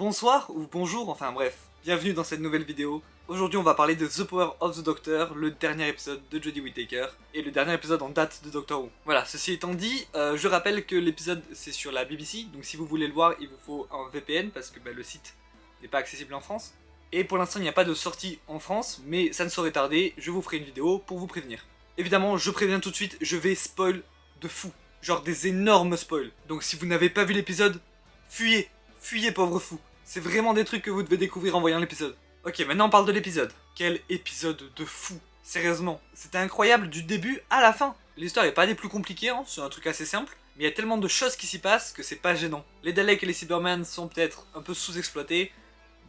Bonsoir ou bonjour, enfin bref, bienvenue dans cette nouvelle vidéo. Aujourd'hui on va parler de The Power of the Doctor, le dernier épisode de Jodie Whittaker, et le dernier épisode en date de Doctor Who. Voilà, ceci étant dit, je rappelle que l'épisode c'est sur la BBC, donc si vous voulez le voir il vous faut un VPN parce que le site n'est pas accessible en France. Et pour l'instant il n'y a pas de sortie en France, mais ça ne saurait tarder, je vous ferai une vidéo pour vous prévenir. Évidemment, je préviens tout de suite, je vais spoil de fou, genre des énormes spoils. Donc si vous n'avez pas vu l'épisode, fuyez, fuyez pauvre fou. C'est vraiment des trucs que vous devez découvrir en voyant l'épisode. Ok, maintenant on parle de l'épisode. Quel épisode de fou. Sérieusement, c'était incroyable du début à la fin. L'histoire n'est pas des plus compliquées, hein, c'est un truc assez simple. Mais il y a tellement de choses qui s'y passent que c'est pas gênant. Les Daleks et les Cybermen sont peut-être un peu sous-exploités,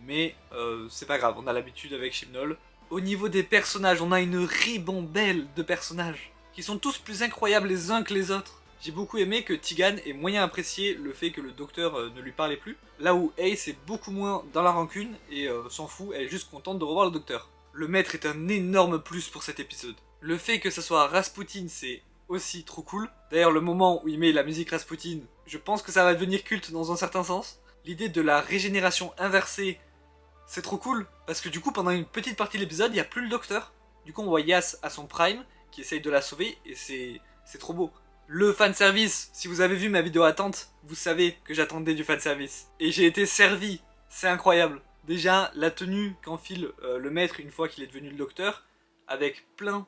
mais c'est pas grave, on a l'habitude avec Chibnall. Au niveau des personnages, on a une ribambelle de personnages, qui sont tous plus incroyables les uns que les autres. J'ai beaucoup aimé que Tegan ait moyen apprécié le fait que le docteur ne lui parlait plus, là où Ace est beaucoup moins dans la rancune et s'en fout, elle est juste contente de revoir le docteur. Le maître est un énorme plus pour cet épisode. Le fait que ça soit Rasputin, c'est aussi trop cool. D'ailleurs, le moment où il met la musique Rasputin, je pense que ça va devenir culte dans un certain sens. L'idée de la régénération inversée, c'est trop cool, parce que du coup, pendant une petite partie de l'épisode, il n'y a plus le docteur. Du coup, on voit Yas à son prime, qui essaye de la sauver, et c'est trop beau. Le fanservice, si vous avez vu ma vidéo attente, vous savez que j'attendais du fanservice. Et j'ai été servi, c'est incroyable. Déjà, la tenue qu'enfile le maître une fois qu'il est devenu le docteur, avec plein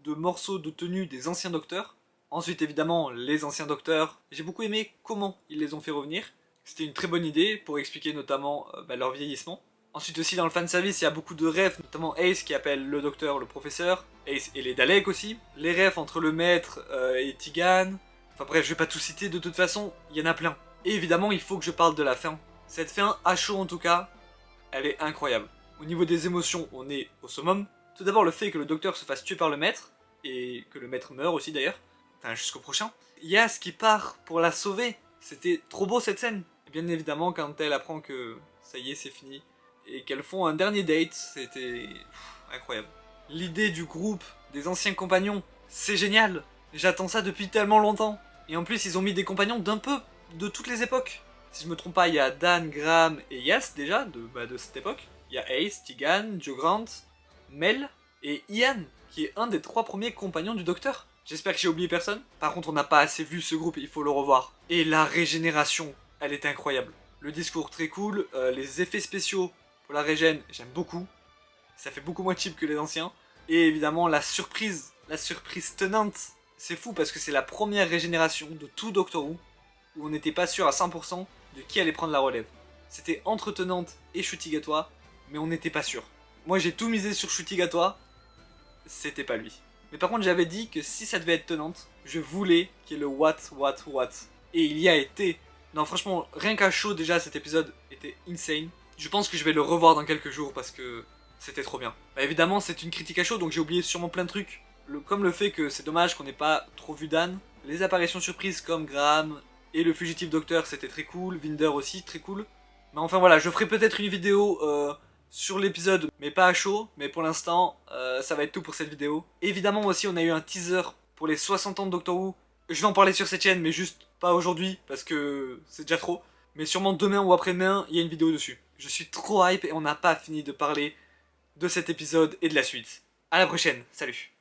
de morceaux de tenue des anciens docteurs. Ensuite, évidemment, les anciens docteurs. J'ai beaucoup aimé comment ils les ont fait revenir. C'était une très bonne idée pour expliquer notamment leur vieillissement. Ensuite aussi dans le fanservice, il y a beaucoup de refs, notamment Ace qui appelle le docteur le professeur, Ace et les Daleks aussi, les refs entre le maître et Tegan, enfin bref, je vais pas tout citer, de toute façon, il y en a plein. Et évidemment, il faut que je parle de la fin. Cette fin, à chaud en tout cas, elle est incroyable. Au niveau des émotions, on est au summum. Tout d'abord le fait que le docteur se fasse tuer par le maître, et que le maître meure aussi d'ailleurs, enfin jusqu'au prochain. Yas qui part pour la sauver, c'était trop beau cette scène. Et bien évidemment, quand elle apprend que ça y est, c'est fini, et qu'elles font un dernier date, c'était incroyable. L'idée du groupe, des anciens compagnons, c'est génial. J'attends ça depuis tellement longtemps. Et en plus, ils ont mis des compagnons d'un peu de toutes les époques. Si je me trompe pas, il y a Dan, Graham et Yas déjà, de cette époque. Il y a Ace, Tegan, Joe Grant, Mel et Ian, qui est un des 3 premiers compagnons du docteur. J'espère que j'ai oublié personne. Par contre, on n'a pas assez vu ce groupe, il faut le revoir. Et la régénération, elle est incroyable. Le discours très cool, les effets spéciaux pour la régène, j'aime beaucoup. Ça fait beaucoup moins cheap que les anciens. Et évidemment, la surprise tenante. C'est fou parce que c'est la première régénération de tout Doctor Who où on n'était pas sûr à 100% de qui allait prendre la relève. C'était entre Tennant et Ncuti Gatwa, mais on n'était pas sûr. Moi, j'ai tout misé sur Ncuti Gatwa, c'était pas lui. Mais par contre, j'avais dit que si ça devait être Tennant, je voulais qu'il y ait le what. Et il y a été. Non, franchement, rien qu'à chaud, déjà, cet épisode était insane. Je pense que je vais le revoir dans quelques jours parce que c'était trop bien. Évidemment, c'est une critique à chaud, donc j'ai oublié sûrement plein de trucs. Comme le fait que c'est dommage qu'on n'ait pas trop vu Dan. Les apparitions surprises comme Graham et le fugitif docteur, c'était très cool. Vinder aussi, très cool. Mais enfin voilà, je ferai peut-être une vidéo sur l'épisode, mais pas à chaud. Mais pour l'instant, ça va être tout pour cette vidéo. Évidemment aussi, on a eu un teaser pour les 60 ans de Doctor Who. Je vais en parler sur cette chaîne, mais juste pas aujourd'hui, parce que c'est déjà trop. Mais sûrement demain ou après-demain, il y a une vidéo dessus. Je suis trop hype et on n'a pas fini de parler de cet épisode et de la suite. A la prochaine, salut.